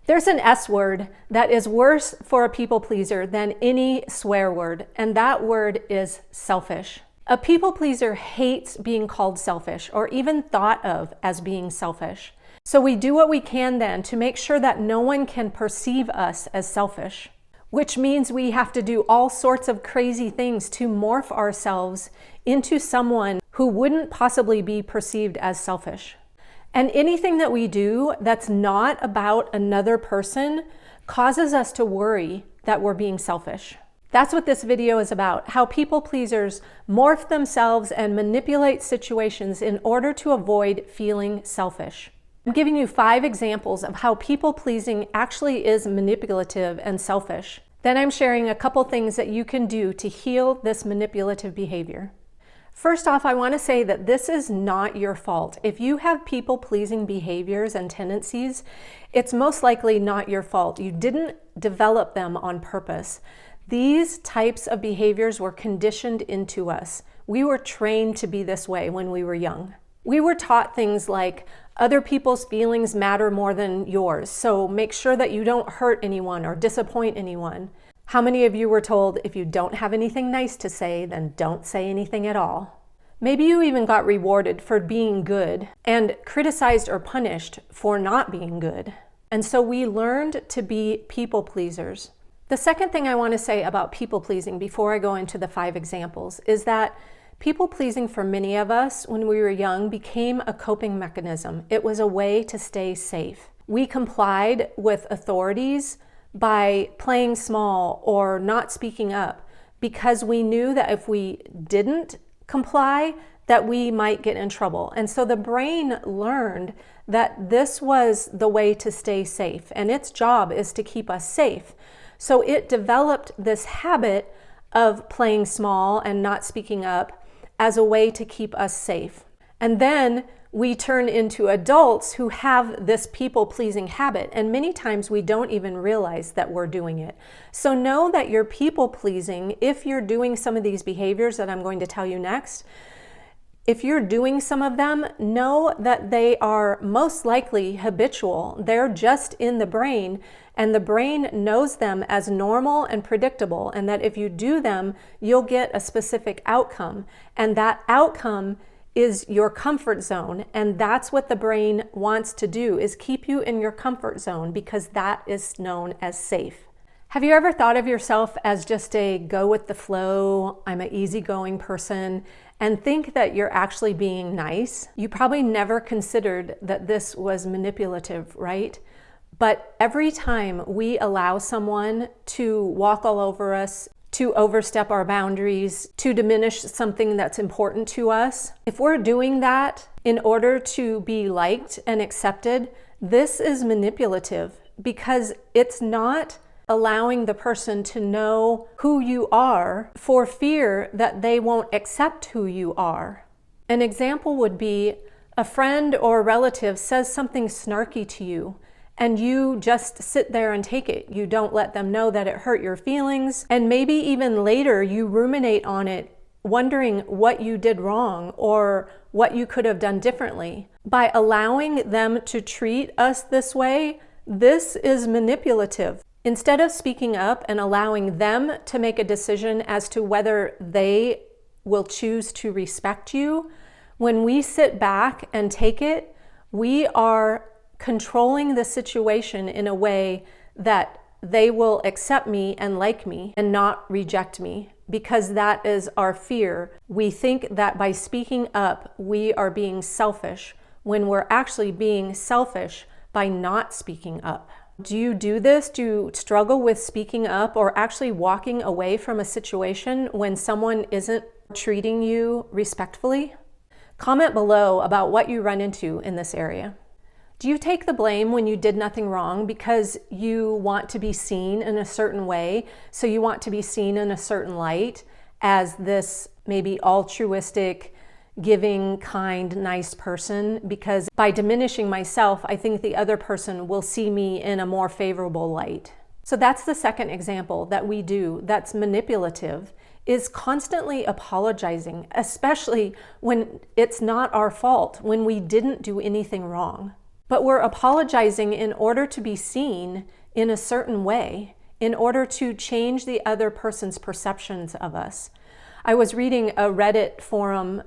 There's an S word that is worse for a people pleaser than any swear word, and that word is selfish. A people pleaser hates being called selfish or even thought of as being selfish. So we do what we can then to make sure that no one can perceive us as selfish, which means we have to do all sorts of crazy things to morph ourselves into someone who wouldn't possibly be perceived as selfish. And anything that we do that's not about another person causes us to worry that we're being selfish. That's what this video is about, how people pleasers morph themselves and manipulate situations in order to avoid feeling selfish. I'm giving you 5 examples of how people pleasing actually is manipulative and selfish. Then I'm sharing a couple things that you can do to heal this manipulative behavior. First off, I want to say that this is not your fault. If you have people-pleasing behaviors and tendencies, it's most likely not your fault. You didn't develop them on purpose. These types of behaviors were conditioned into us. We were trained to be this way when we were young. We were taught things like, other people's feelings matter more than yours, so make sure that you don't hurt anyone or disappoint anyone. How many of you were told, if you don't have anything nice to say, then don't say anything at all? Maybe you even got rewarded for being good and criticized or punished for not being good. And so we learned to be people pleasers. The second thing I want to say about people pleasing before I go into the 5 examples is that people pleasing for many of us when we were young became a coping mechanism. It was a way to stay safe. We complied with authorities by playing small or not speaking up because we knew that if we didn't comply, that we might get in trouble. And so the brain learned that this was the way to stay safe, and its job is to keep us safe. So it developed this habit of playing small and not speaking up as a way to keep us safe. And then we turn into adults who have this people-pleasing habit, and many times we don't even realize that we're doing it. So know that you're people-pleasing if you're doing some of these behaviors that I'm going to tell you next. If you're doing some of them, know that they are most likely habitual. They're just in the brain, and the brain knows them as normal and predictable, and that if you do them, you'll get a specific outcome. And that outcome is your comfort zone, and that's what the brain wants to do, is keep you in your comfort zone because that is known as safe. Have you ever thought of yourself as just a go with the flow, I'm an easygoing person, and think that you're actually being nice? You probably never considered that this was manipulative, right? But every time we allow someone to walk all over us, to overstep our boundaries, to diminish something that's important to us, if we're doing that in order to be liked and accepted, this is manipulative because it's not allowing the person to know who you are for fear that they won't accept who you are. An example would be a friend or a relative says something snarky to you, and you just sit there and take it. You don't let them know that it hurt your feelings. And maybe even later you ruminate on it, wondering what you did wrong or what you could have done differently. By allowing them to treat us this way, this is manipulative. Instead of speaking up and allowing them to make a decision as to whether they will choose to respect you, when we sit back and take it, we are controlling the situation in a way that they will accept me and like me and not reject me, because that is our fear. We think that by speaking up, we are being selfish when we're actually being selfish by not speaking up. Do you do this? Do you struggle with speaking up or actually walking away from a situation when someone isn't treating you respectfully? Comment below about what you run into in this area. Do you take the blame when you did nothing wrong because you want to be seen in a certain way? So you want to be seen in a certain light as this maybe altruistic, giving, kind, nice person, because by diminishing myself, I think the other person will see me in a more favorable light. So that's the second example that we do that's manipulative, is constantly apologizing, especially when it's not our fault, when we didn't do anything wrong. but we're apologizing in order to be seen in a certain way, in order to change the other person's perceptions of us. I was reading a Reddit forum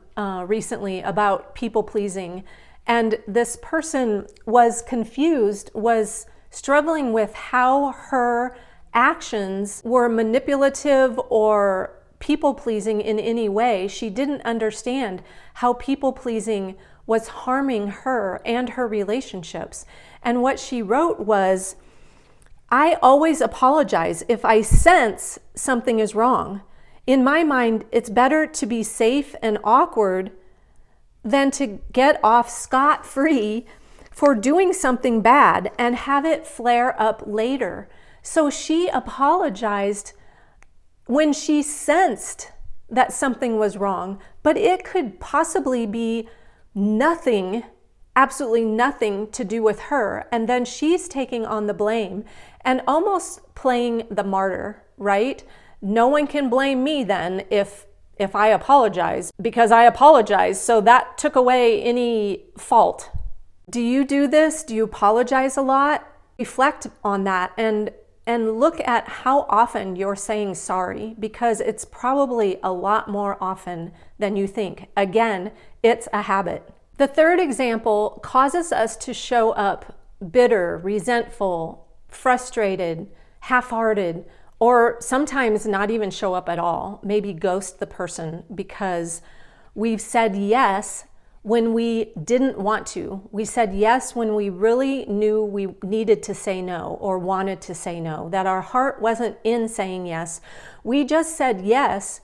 recently about people pleasing, and this person was confused, was struggling with how her actions were manipulative or people pleasing in any way. She didn't understand how people pleasing was harming her and her relationships. And what she wrote was, I always apologize if I sense something is wrong. In my mind, it's better to be safe and awkward than to get off scot-free for doing something bad and have it flare up later. So she apologized when she sensed that something was wrong, but it could possibly be nothing, absolutely nothing to do with her. And then she's taking on the blame and almost playing the martyr, right? No one can blame me then if I apologize, because I apologize. So that took away any fault. Do you do this? Do you apologize a lot? Reflect on that and look at how often you're saying sorry, because it's probably a lot more often than you think. Again, it's a habit. The third example causes us to show up bitter, resentful, frustrated, half-hearted, or sometimes not even show up at all, maybe ghost the person because we've said yes when we didn't want to. We said yes when we really knew we needed to say no or wanted to say no, that our heart wasn't in saying yes. We just said yes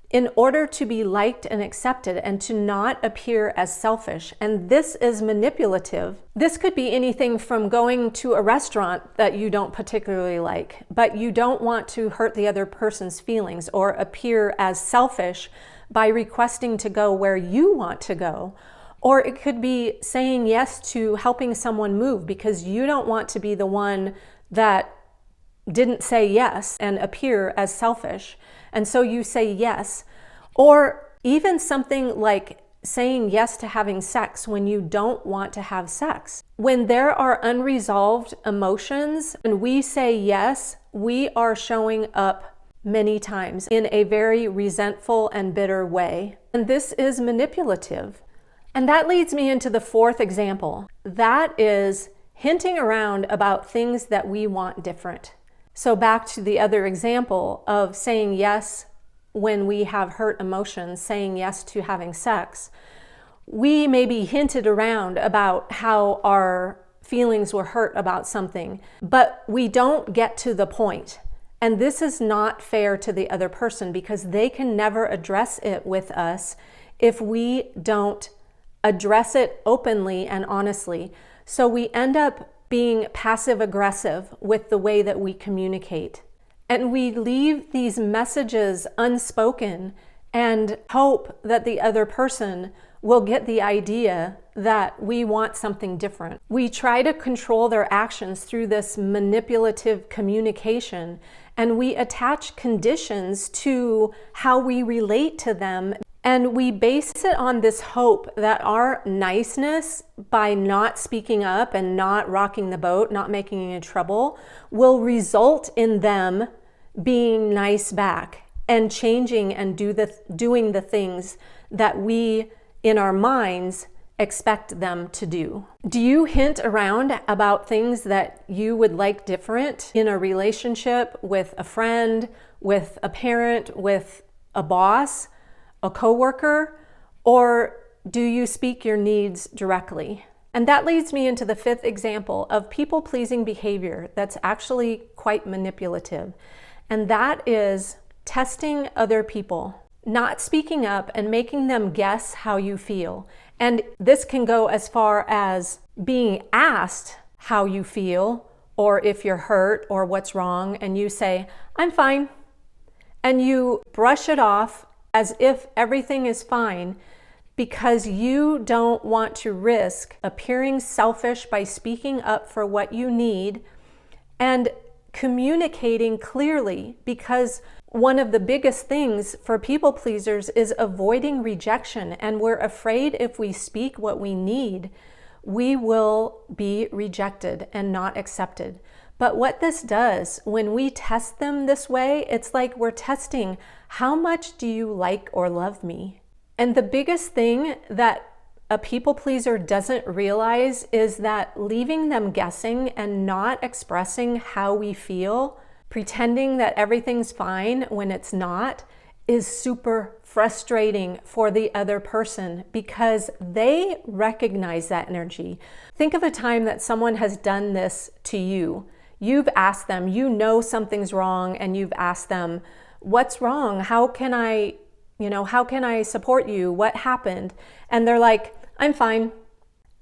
in order to be liked and accepted and to not appear as selfish. And this is manipulative. This could be anything from going to a restaurant that you don't particularly like, but you don't want to hurt the other person's feelings or appear as selfish by requesting to go where you want to go. Or it could be saying yes to helping someone move because you don't want to be the one that didn't say yes and appear as selfish. And so you say yes. Or even something like saying yes to having sex when you don't want to have sex. When there are unresolved emotions and we say yes, we are showing up many times in a very resentful and bitter way. And this is manipulative. And that leads me into the fourth example. That is hinting around about things that we want different. So back to the other example of saying yes when we have hurt emotions, saying yes to having sex. We maybe hinted around about how our feelings were hurt about something, but we don't get to the point. And this is not fair to the other person because they can never address it with us if we don't address it openly and honestly. So we end up being passive aggressive with the way that we communicate. And we leave these messages unspoken and hope that the other person will get the idea that we want something different. We try to control their actions through this manipulative communication, and we attach conditions to how we relate to them. And we base it on this hope that our niceness, by not speaking up and not rocking the boat, not making any trouble, will result in them being nice back and changing and doing the things that we, in our minds, expect them to do. Do you hint around about things that you would like different in a relationship with a friend, with a parent, with a boss, a coworker, or do you speak your needs directly? And that leads me into the fifth example of people-pleasing behavior that's actually quite manipulative. And that is testing other people, not speaking up and making them guess how you feel. And this can go as far as being asked how you feel or if you're hurt or what's wrong, and you say, "I'm fine." And you brush it off as if everything is fine because you don't want to risk appearing selfish by speaking up for what you need and communicating clearly, because one of the biggest things for people pleasers is avoiding rejection, and we're afraid if we speak what we need, we will be rejected and not accepted. But what this does, when we test them this way, it's like we're testing, how much do you like or love me? And the biggest thing that a people pleaser doesn't realize is that leaving them guessing and not expressing how we feel, pretending that everything's fine when it's not, is super frustrating for the other person because they recognize that energy. Think of a time that someone has done this to you. You've asked them, you know something's wrong, and you've asked them, what's wrong? How can I support you? What happened? And they're like, I'm fine.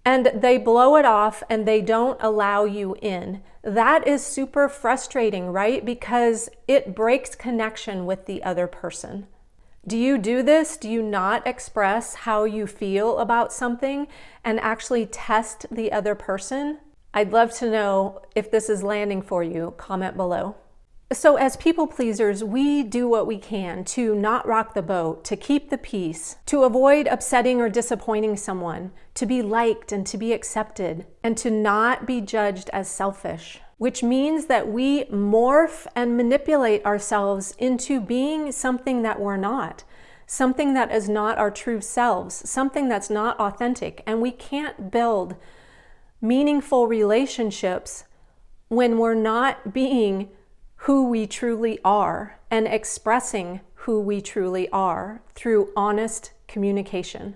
And they blow it off and they don't allow you in. That is super frustrating, right? Because it breaks connection with the other person. Do you do this? Do you not express how you feel about something and actually test the other person? I'd love to know if this is landing for you. Comment below. So as people pleasers, we do what we can to not rock the boat, to keep the peace, to avoid upsetting or disappointing someone, to be liked and to be accepted, and to not be judged as selfish, which means that we morph and manipulate ourselves into being something that we're not, something that is not our true selves, something that's not authentic. And we can't build meaningful relationships when we're not being who we truly are and expressing who we truly are through honest communication.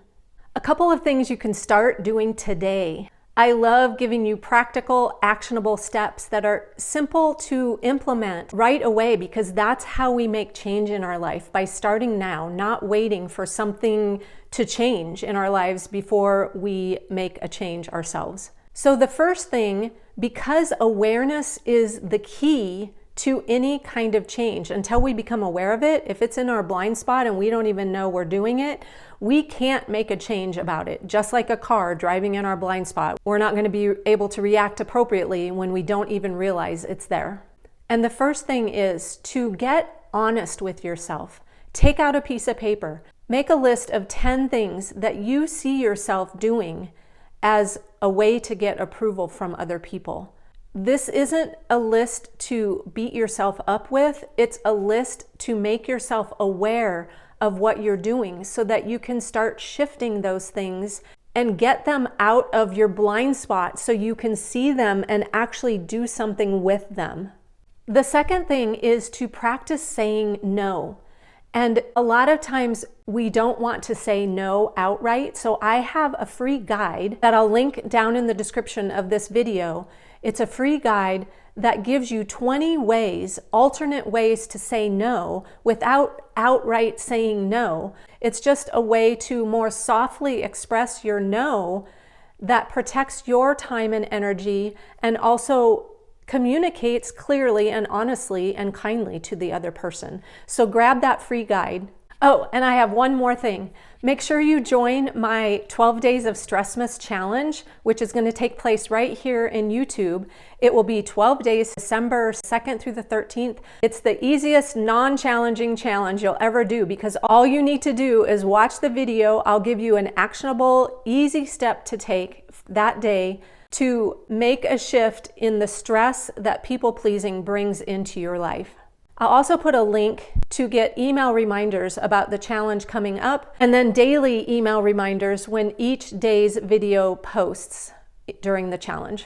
A couple of things you can start doing today. I love giving you practical, actionable steps that are simple to implement right away, because that's how we make change in our life, by starting now, not waiting for something to change in our lives before we make a change ourselves. So the first thing, because awareness is the key to any kind of change. Until we become aware of it, if it's in our blind spot and we don't even know we're doing it, we can't make a change about it. Just like a car driving in our blind spot, we're not going to be able to react appropriately when we don't even realize it's there. And the first thing is to get honest with yourself. Take out a piece of paper. Make a list of 10 things that you see yourself doing as a way to get approval from other people. This isn't a list to beat yourself up with. It's a list to make yourself aware of what you're doing so that you can start shifting those things and get them out of your blind spot so you can see them and actually do something with them. The second thing is to practice saying no. And a lot of times we don't want to say no outright. So I have a free guide that I'll link down in the description of this video. It's a free guide that gives you 20 ways, alternate ways to say no without outright saying no. It's just a way to more softly express your no that protects your time and energy and also communicates clearly and honestly and kindly to the other person. So grab that free guide. Oh, and I have one more thing. Make sure you join my 12 Days of StressMas challenge, which is going to take place right here in YouTube. It will be 12 days, December 2nd through the 13th. It's the easiest non-challenging challenge you'll ever do, because all you need to do is watch the video. I'll give you an actionable, easy step to take that day to make a shift in the stress that people-pleasing brings into your life. I'll also put a link to get email reminders about the challenge coming up, and then daily email reminders when each day's video posts during the challenge.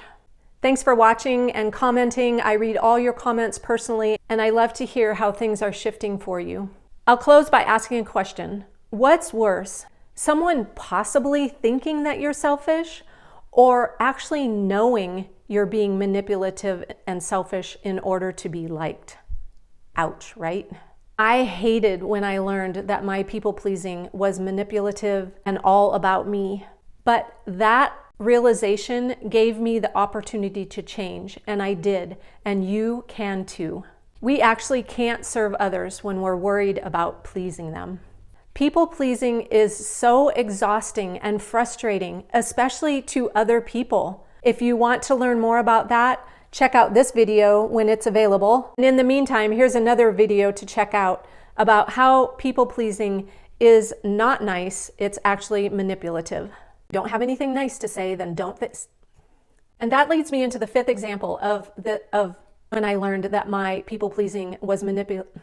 Thanks for watching and commenting. I read all your comments personally, and I love to hear how things are shifting for you. I'll close by asking a question. What's worse, someone possibly thinking that you're selfish, or actually knowing you're being manipulative and selfish in order to be liked? Ouch, right? I hated when I learned that my people-pleasing was manipulative and all about me. But that realization gave me the opportunity to change, and I did, and you can too. We actually can't serve others when we're worried about pleasing them. People-pleasing is so exhausting and frustrating, especially to other people. If you want to learn more about that, check out this video when it's available. And in the meantime, here's another video to check out about how people-pleasing is not nice, it's actually manipulative. don't have anything nice to say, then don't fix. And that leads me into the fifth example of when I learned that my people pleasing was manipulative.